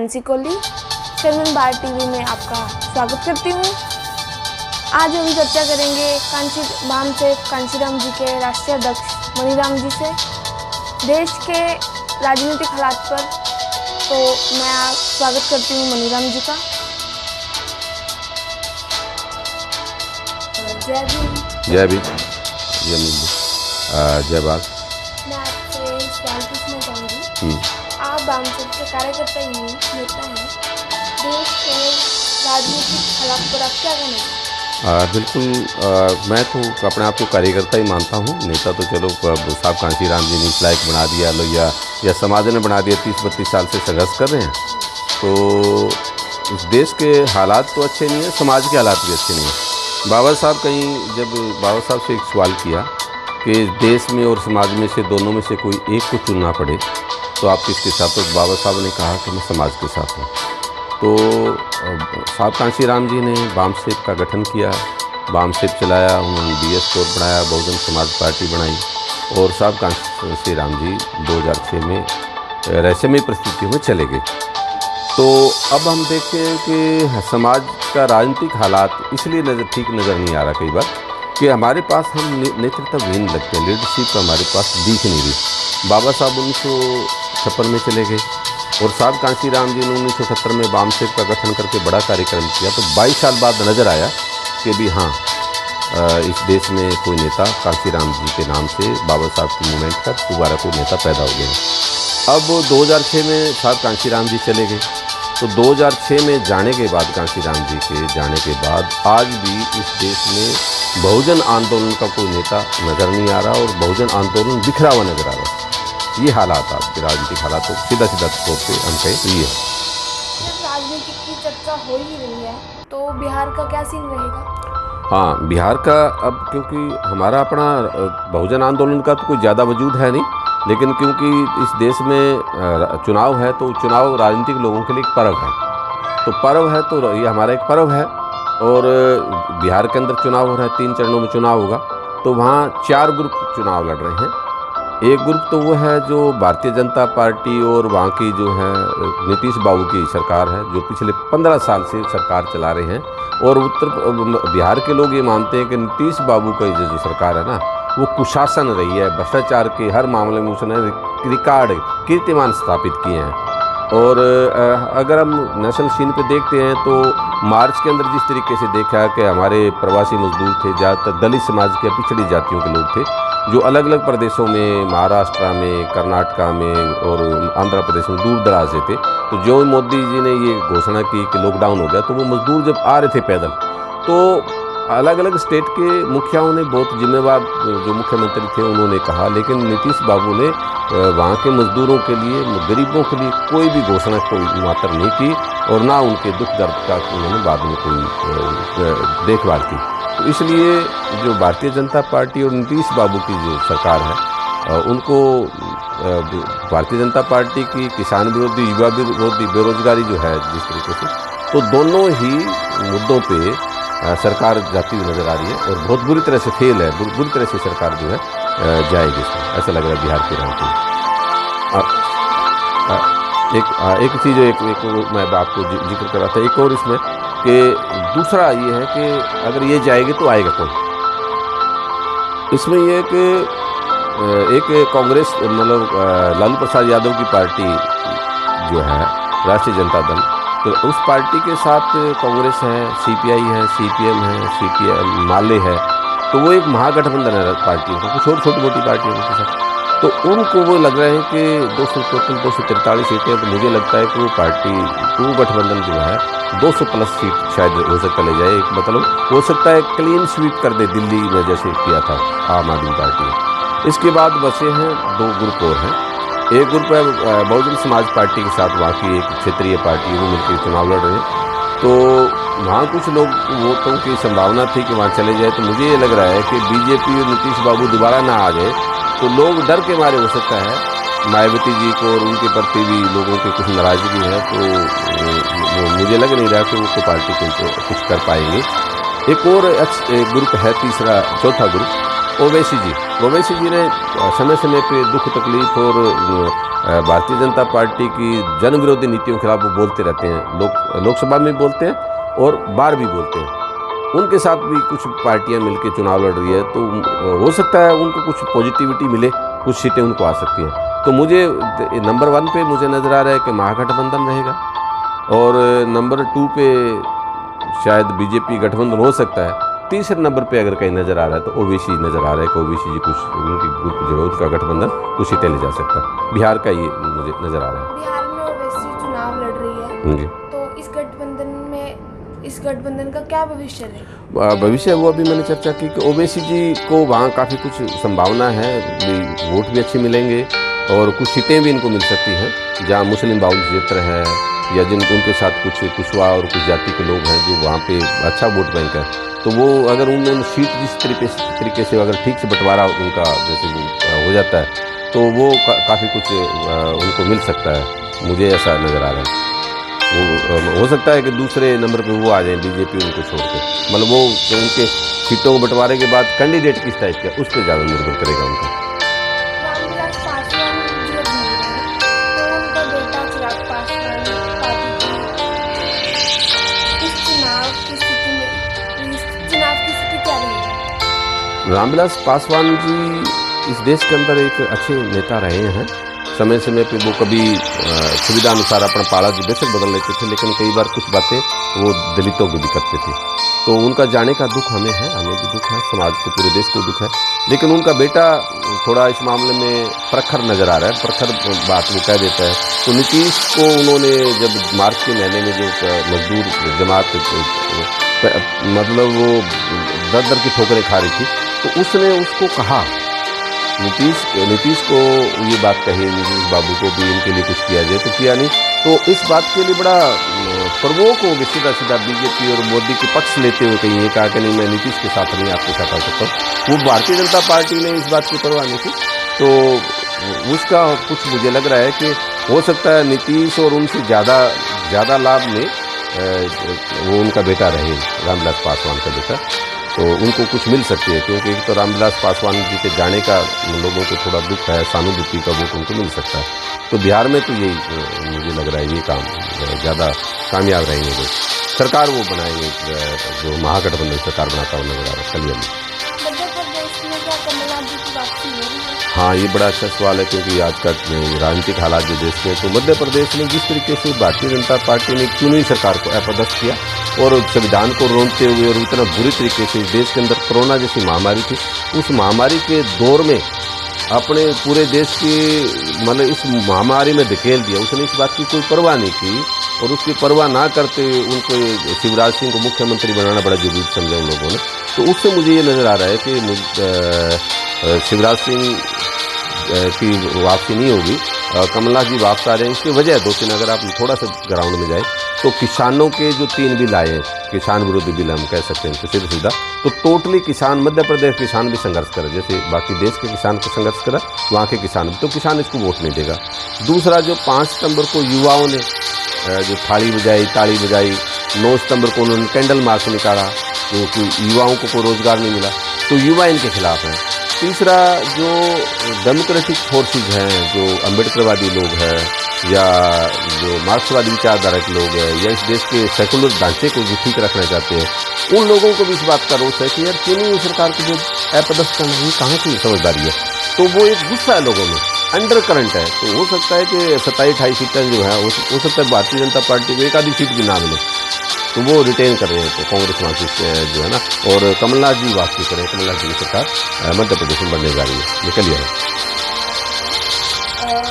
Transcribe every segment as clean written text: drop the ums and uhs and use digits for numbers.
मानसी कोहली, चंदन बार TV में आपका स्वागत करती हूँ। आज हम चर्चा करेंगे वामसेवक कांशीराम जी के राष्ट्रीय अध्यक्ष मनीराम जी से देश के राजनीतिक हालात पर। तो मैं स्वागत करती हूँ मनीराम जी का। जय भीम। जय भीम। जय भारत। मैं आपसे सवाल पूछना चाहूँगी। आप वामसेवक के कार्यकर्ता ही नेता हैं, देश के राजनीतिक हालात पर आप क्या कहना चाहते हैं? बिल्कुल, मैं तो अपने आप को कार्यकर्ता ही मानता हूँ। नेता तो चलो साहब कांशीराम जी ने इस लायक बना दिया लो या समाज ने बना दिया। 30-32 साल से संघर्ष कर रहे हैं, तो इस देश के हालात तो अच्छे नहीं हैं, समाज के हालात भी अच्छे नहीं हैं। बाबा साहब जब बाबा साहब से एक सवाल किया कि देश में और समाज में से दोनों में से कोई एक को चुनना पड़े तो आप किसके साथ हो? बाबा साहब ने कहा कि मैं समाज के साथ हूँ। तो साहब कांशीराम जी ने वामसेवक का गठन किया, वामसेवक चलाया, उन्होंने DS कोर बनाया, बहुजन समाज पार्टी बनाई और साहब कांशीराम जी 2006 में रहस्यमय परिस्थितियों में चले गए। तो अब हम देखते हैं कि समाज का राजनीतिक हालात इसलिए ठीक नज़र नहीं आ रहा कई बार कि हमारे पास हम नेतृत्वहीन लगते हैं, लीडरशिप हमारे पास दिख नहीं रही। बाबा साहब 1956 में चले गए और साहब कांशीराम जी ने 1970 में वामसेवक का गठन करके बड़ा कार्यक्रम किया। तो 22 साल बाद नज़र आया कि भी हाँ, इस देश में कोई नेता कांशीराम जी के नाम से बाबा साहब की मूवमेंट का दोबारा कोई नेता पैदा हो गया। अब 2006 में साहब कांशीराम जी चले गए, तो 2006 में जाने के बाद कांशीराम जी के जाने के बाद आज भी इस देश में बहुजन आंदोलन का कोई नेता नज़र नहीं आ रहा और बहुजन आंदोलन बिखरा हुआ नज़र आ रहा है। ये हालात आपके राजनीतिक हालात तो सीधा तौर पे हम कहें तो ये है। राजनीतिक की चर्चा हो ही रही है, तो बिहार का क्या सीन रहेगा? हाँ, बिहार का अब क्योंकि हमारा अपना बहुजन आंदोलन का तो कोई ज़्यादा वजूद है नहीं, लेकिन क्योंकि इस देश में चुनाव है तो चुनाव राजनीतिक लोगों के लिए एक पर्व है। तो पर्व है तो ये हमारा एक पर्व है और बिहार के अंदर चुनाव हो रहा है, 3 चरणों में चुनाव होगा। तो वहाँ 4 ग्रुप चुनाव लड़ रहे हैं। एक ग्रुप तो वो है जो भारतीय जनता पार्टी और वहाँ की जो है नीतीश बाबू की सरकार है, जो पिछले 15 साल से सरकार चला रहे हैं। और बिहार के लोग ये मानते हैं कि नीतीश बाबू का जो सरकार है ना, वो कुशासन रही है, भ्रष्टाचार के हर मामले में उसने रिकॉर्ड कीर्तिमान स्थापित किए हैं। और अगर हम नेशनल सीन पे देखते हैं तो मार्च के अंदर जिस तरीके से देखा कि हमारे प्रवासी मजदूर थे, ज़्यादातर दलित समाज के पिछड़ी जातियों के लोग थे, जो अलग अलग प्रदेशों में, महाराष्ट्र में, कर्नाटका में और आंध्र प्रदेश में दूर दराज से थे। तो जो मोदी जी ने ये घोषणा की कि लॉकडाउन हो गया, तो वो मजदूर जब आ रहे थे पैदल, तो अलग अलग स्टेट के मुखियाओं ने, बहुत जिम्मेवार जो मुख्यमंत्री थे उन्होंने कहा, लेकिन नीतीश बाबू ने वहाँ के मजदूरों के लिए, गरीबों के लिए कोई भी घोषणा कोई मात्र नहीं की और ना उनके दुख दर्द का उन्होंने बाद में कोई देखभाल की। तो इसलिए जो भारतीय जनता पार्टी और नीतीश बाबू की जो सरकार है, उनको भारतीय जनता पार्टी की किसान विरोधी, युवा विरोधी, बेरोजगारी जो है जिस तरीके से, तो दोनों ही मुद्दों पे सरकार जाती हुई नज़र आ रही है और बहुत बुरी तरह से फेल है, बुरी तरह से सरकार जो है जाएगी इसमें, ऐसा लग रहा है बिहार के राजनीति। एक चीज़ एक मैं आपको जिक्र कर रहा था, एक और इसमें कि दूसरा ये है कि अगर ये जाएगी तो आएगा कौन? इसमें ये कि एक कांग्रेस मतलब लालू प्रसाद यादव की पार्टी जो है राष्ट्रीय जनता दल, तो उस पार्टी के साथ कांग्रेस है, CPI है, CPM है, CPM माले है, तो वो एक महागठबंधन है पार्टियों का, कुछ और छोटी मोटी पार्टियों के साथ। तो उनको वो लग रहा है कि 243 सीटें, तो मुझे लगता है कि वो पार्टी, वो गठबंधन जो है 200 प्लस सीट शायद हो सकता ले जाए। मतलब हो सकता है क्लीन स्वीप कर दे दिल्ली में जैसे किया था आम आदमी पार्टी। इसके बाद बचे हैं 2 ग्रुप और हैं। एक ग्रुप है बहुजन समाज पार्टी के साथ, वहाँ की एक क्षेत्रीय पार्टी, वो मिलकर चुनाव लड़ रहे हैं। तो वहाँ कुछ लोग वोटों की संभावना थी कि वहाँ चले जाए। तो मुझे ये लग रहा है कि बीजेपी और नीतीश बाबू दोबारा ना आ जाए, तो लोग डर के मारे हो सकता है मायावती जी को और उनके प्रति भी लोगों की कुछ नाराज़गी है, तो मुझे लग नहीं रहा कि वो पार्टी कुछ कर पाएंगे। एक और ग्रुप है, चौथा ग्रुप, ओवैसी जी ने समय समय पे दुख तकलीफ और भारतीय जनता पार्टी की जन विरोधी नीतियों के खिलाफ वो बोलते रहते हैं, लोकसभा में बोलते हैं और बाहर भी बोलते हैं। उनके साथ भी कुछ पार्टियां मिलकर चुनाव लड़ रही है, तो हो सकता है उनको कुछ पॉजिटिविटी मिले, कुछ सीटें उनको आ सकती हैं। तो मुझे नंबर 1 पे मुझे नज़र आ रहा है कि महागठबंधन रहेगा, और नंबर 2 पे शायद बीजेपी गठबंधन हो सकता है। तीसरे नंबर पे अगर कहीं नज़र आ रहा है तो ओवैसी नज़र आ रहा है कि ओवैसी जी कुछ उनकी ग्रुप जो है उसका गठबंधन कुछ सीटें ले जा सकता है। बिहार का ये मुझे नज़र आ रहा है। बिहार में ओवैसी चुनाव लड़ रही है जी, तो इस गठबंधन का क्या भविष्य है? भविष्य वो अभी मैंने चर्चा की कि ओवैसी जी को वहाँ काफ़ी कुछ संभावना है, वोट भी अच्छे मिलेंगे और कुछ सीटें भी इनको मिल सकती हैं जहाँ मुस्लिम बाहुल क्षेत्र है या उनके साथ कुछ कुशवा और कुछ जाति के लोग हैं जो वहाँ पे अच्छा वोट बैंक है। तो वो अगर उन्होंने सीट जिस तरीके से अगर ठीक से बंटवारा उनका जैसे वो हो जाता है तो वो काफ़ी कुछ उनको मिल सकता है, मुझे ऐसा नज़र आ रहा है। वो हो सकता है कि दूसरे नंबर पे वो आ जाए बीजेपी उनको छोड़ के, मतलब वो उनके सीटों को बंटवारे के बाद कैंडिडेट किस टाइप का उस पर ज़्यादा निर्भर करेगा उनका। रामविलास पासवान जो जीत रहे हैं तो उनका बेटा चिराग पासवान पार्टी की इस चुनाव की स्थिति क्या रहेगी? रामविलास पासवान जी इस देश के अंदर एक अच्छे नेता रहे हैं। समय समय पे वो कभी सुविधा अनुसार अपना पाला बेशक बदल लेते थे, लेकिन कई बार कुछ बातें वो दलितों की भी करते थे। तो उनका जाने का दुख हमें भी दुख है, समाज को, पूरे देश को दुख है। लेकिन उनका बेटा थोड़ा इस मामले में प्रखर नज़र आ रहा है, प्रखर बात वो कह देता है। तो नीतीश को उन्होंने जब मार्च के महीने में जो मजदूर जमात मतलब वो दर की ठोकरें खा रही थी, तो उसने उसको कहा, नीतीश को ये बात कही, नीतीश बाबू को भी इनके लिए कुछ किया जाए, तो किया नहीं। तो इस बात के लिए बड़ा प्रवोक हो गए, सीधा बीजेपी और मोदी के पक्ष लेते हुए कहीं ये कहा कि नहीं मैं नीतीश के साथ नहीं आपके साथ आ सकता हूँ। वो भारतीय जनता पार्टी ने इस बात की परवाह नहीं की, तो उसका कुछ मुझे लग रहा है कि हो सकता है नीतीश और उनसे ज़्यादा लाभ में वो उनका बेटा रहे, रामविलास पासवान का बेटा, तो उनको कुछ मिल सकती है। क्योंकि एक तो रामविलास पासवान जी के जाने का लोगों को थोड़ा दुख है, सहानुभूति का वोट उनको मिल सकता है। तो बिहार में तो यही मुझे लग रहा है ये काम ज़्यादा कामयाब रहेंगे। लोग सरकार वो बनाएंगे जो महागठबंधन सरकार बनाता हुआ नजर आ रहा है कलियर में। मध्य प्रदेश में क्या कमलनाथ जी की वापसी हो रही है? हाँ, ये बड़ा अच्छा सवाल है, क्योंकि आज का राजनीतिक हालात जो देश में, तो मध्य प्रदेश में जिस तरीके से भारतीय जनता पार्टी ने चुनी सरकार को अपदस्थ किया और संविधान को रोंदते हुए और इतना बुरी तरीके से देश के अंदर कोरोना जैसी महामारी थी, उस महामारी के दौर में अपने पूरे देश की मतलब इस महामारी में धकेल दिया। उसने इस बात की कोई परवाह नहीं की और उसकी परवाह ना करते उनको शिवराज सिंह को मुख्यमंत्री बनाना बड़ा जरूरी समझा उन लोगों ने। तो उससे मुझे ये नज़र आ रहा है कि शिवराज सिंह की वापसी नहीं होगी, कमलनाथ जी वापस आ रहे हैं। इसकी वजह 2-3 अगर आप थोड़ा सा ग्राउंड में जाए तो किसानों के जो 3 बिल आए हैं, किसान विरोधी बिल हम कह सकते हैं इनको सीधा, तो टोटली किसान, मध्य प्रदेश किसान भी संघर्ष करे, जैसे बाकी देश के किसान को संघर्ष करा वहाँ के किसान भी, तो किसान इसको वोट नहीं देगा। दूसरा, जो 5 सितंबर को युवाओं ने जो थाली बजाई, ताली बजाई, 9 सितंबर को उन्होंने कैंडल मार्च निकाला, जो कि युवाओं को कोई रोजगार नहीं मिला, तो युवा इनके खिलाफ हैं। तीसरा, जो डेमोक्रेटिक फोर्सेज हैं, जो अम्बेडकरवादी लोग हैं या जो मार्क्सवादी विचारधारा के लोग हैं या इस देश के सेकुलर ढांचे को जो ठीक रखना चाहते हैं, उन लोगों को भी इस बात का रोष है कि यार क्यों नहीं सरकार को जो अपदस्थ करना, ये कहाँ की समझदारी है। तो वो एक गुस्सा है लोगों में, अंडर करंट है। तो हो सकता है कि 27-28 सीटें जो है हो सकता है भारतीय जनता पार्टी को एक आधी सीट भी ना मिले, तो वो रिटेन कर रहे हैं, तो कांग्रेस मार्क्सिस्ट जो है ना, और कमलनाथ जी वापसी करें, कमलनाथ जी की सरकार मध्य प्रदेश में बनने जा रही है, ये क्लियर है।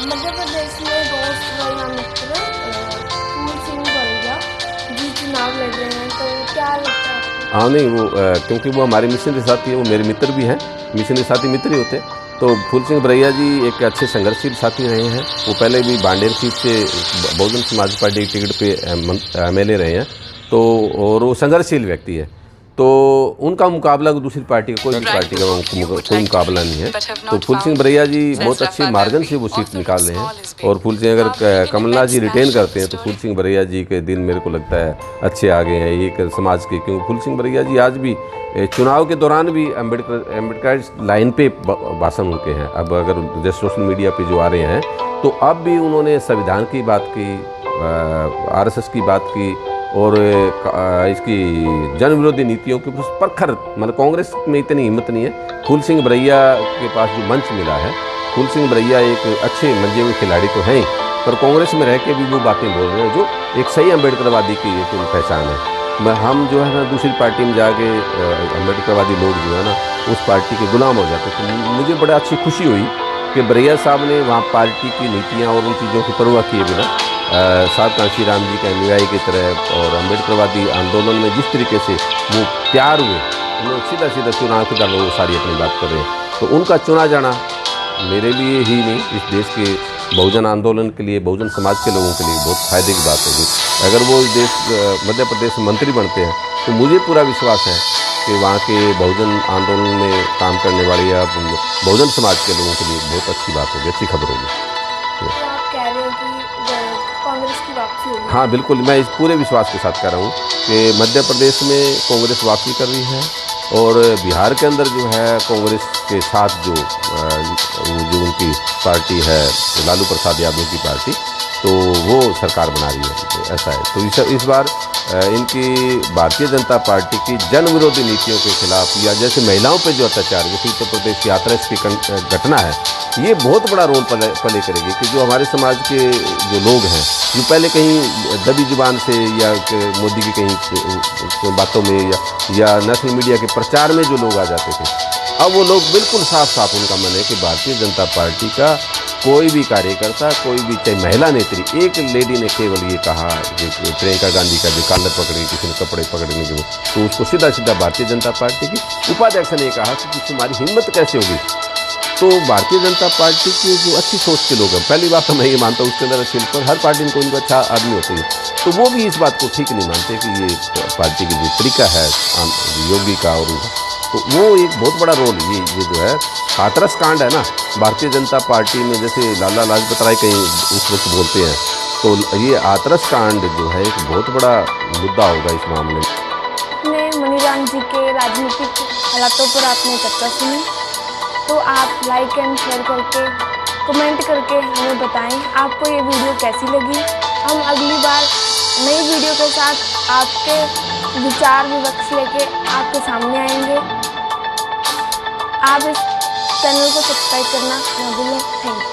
मध्य प्रदेश में दोस्त रैया मित्र फूल सिंह बरैया जी चुनाव लड़ रहे हैं, तो क्या लगता है? हाँ, नहीं वो क्योंकि वो हमारे मिशनरी साथी है, वो मेरे मित्र भी हैं, मिशनरी साथी मित्र ही होते हैं। तो फूल सिंह बरैया जी एक अच्छे संघर्षशील साथी रहे हैं। वो पहले भी बांडेर सीट से बहुजन समाज पार्टी की टिकट पे MLA रहे हैं, तो और वो संघर्षशील व्यक्ति है। तो उनका मुकाबला दूसरी पार्टी का कोई भी पार्टी का कोई मुकाबला नहीं है। तो फूल सिंह बरैया जी बहुत अच्छे मार्जिन से वो सीट निकाल रहे हैं और फूल सिंह अगर कमलनाथ जी रिटेन करते हैं तो फूल सिंह बरैया जी के दिन मेरे को लगता है अच्छे आ गए हैं एक समाज के, क्योंकि फूल सिंह बरैया जी आज भी चुनाव के दौरान भी अम्बेडकर लाइन पे भाषण उनके हैं। अब अगर जैसे सोशल मीडिया पे जो आ रहे हैं तो अब भी उन्होंने संविधान की बात की, आरएसएस की बात की और इसकी जन विरोधी नीतियों के प्रखर, मतलब कांग्रेस में इतनी हिम्मत नहीं है। फूल सिंह बरैया के पास जो मंच मिला है, फूल सिंह बरैया एक अच्छे मंजे हुए खिलाड़ी तो हैं, पर कांग्रेस में रह के भी वो बातें बोल रहे हैं जो एक सही अम्बेडकरवादी की एक पहचान है। हम जो है ना दूसरी पार्टी में जाके अम्बेडकरवादी लोग जो है ना उस पार्टी के गुलाम हो जाते। तो मुझे बड़ा अच्छी खुशी हुई कि बरैया साहब ने वहाँ पार्टी की नीतियाँ और उन चीज़ों की परवाह किए बिना साहब कांशीराम जी के अनुयायी की तरह और अम्बेडकरवादी आंदोलन में जिस तरीके से वो तैयार हुए, उन्होंने सीधा सीधा चुनाव के दल वो सारी अपनी बात कर रहे हैं। तो उनका चुना जाना मेरे लिए ही नहीं, इस देश के बहुजन आंदोलन के लिए, बहुजन समाज के लोगों के लिए बहुत फ़ायदे की बात होगी। अगर वो इस देश मध्य प्रदेश में मंत्री बनते हैं तो मुझे पूरा विश्वास है कि वहाँ के बहुजन आंदोलन में काम करने वाले या बहुजन समाज के लोगों के लिए बहुत अच्छी बात होगी, अच्छी खबर होगी। तो आप कह रहे हैं कि कांग्रेस की वापसी होगी? हाँ बिल्कुल, मैं इस पूरे विश्वास के साथ कह रहा हूँ कि मध्य प्रदेश में कांग्रेस वापसी कर रही है और बिहार के अंदर जो है कांग्रेस के साथ जो उनकी पार्टी है लालू प्रसाद यादव की पार्टी, तो वो सरकार बना रही है। तो ऐसा है। तो इस बार इनकी भारतीय जनता पार्टी की जन विरोधी नीतियों के खिलाफ या जैसे महिलाओं पर जो अत्याचार, जैसे उत्तर प्रदेश की हाथरस की घटना है, ये बहुत बड़ा रोल प्ले करेगी कि जो हमारे समाज के जो लोग हैं जो पहले कहीं दबी जुबान से या मोदी की कहीं बातों में या नेशनल मीडिया के प्रचार में जो लोग आ जाते थे, अब वो लोग बिल्कुल साफ साफ उनका मन है कि भारतीय जनता पार्टी का कोई भी कार्यकर्ता, कोई भी चाहे महिला नेत्री, एक लेडी ने केवल ये कहा कि प्रियंका गांधी का जो कॉलर पकड़ी, किसी ने कपड़े पकड़ने के, तो उसको सीधा सीधा भारतीय जनता पार्टी की उपाध्यक्ष ने कहा कि तुम्हारी हिम्मत कैसे होगी। तो भारतीय जनता पार्टी की जो अच्छी सोच के लोग हैं, पहली बात तो मैं ये मानता हूँ उसके अंदर शिल्प हर पार्टी में कोई ना अच्छा आदमी होती है, तो वो भी इस बात को ठीक नहीं मानते कि ये पार्टी की जो तरीका है योगी का और तो वो एक बहुत बड़ा रोल ये जो है हाथरस कांड है ना भारतीय जनता पार्टी में, जैसे लाला लाजपत राय कहीं उस वक्त बोलते हैं, तो ये हाथरस कांड जो है एक बहुत बड़ा मुद्दा होगा इस मामले में। आपने मनीराम जी के राजनीतिक हालातों पर आपने चर्चा सुनी, तो आप लाइक एंड शेयर करके कमेंट करके हमें बताएं आपको ये वीडियो कैसी लगी। हम अगली बार नई वीडियो के साथ आपके विचार विवक्ष लेके आपके सामने आएंगे। आप इस चैनल को सब्सक्राइब करना ना भूलें। Thank you.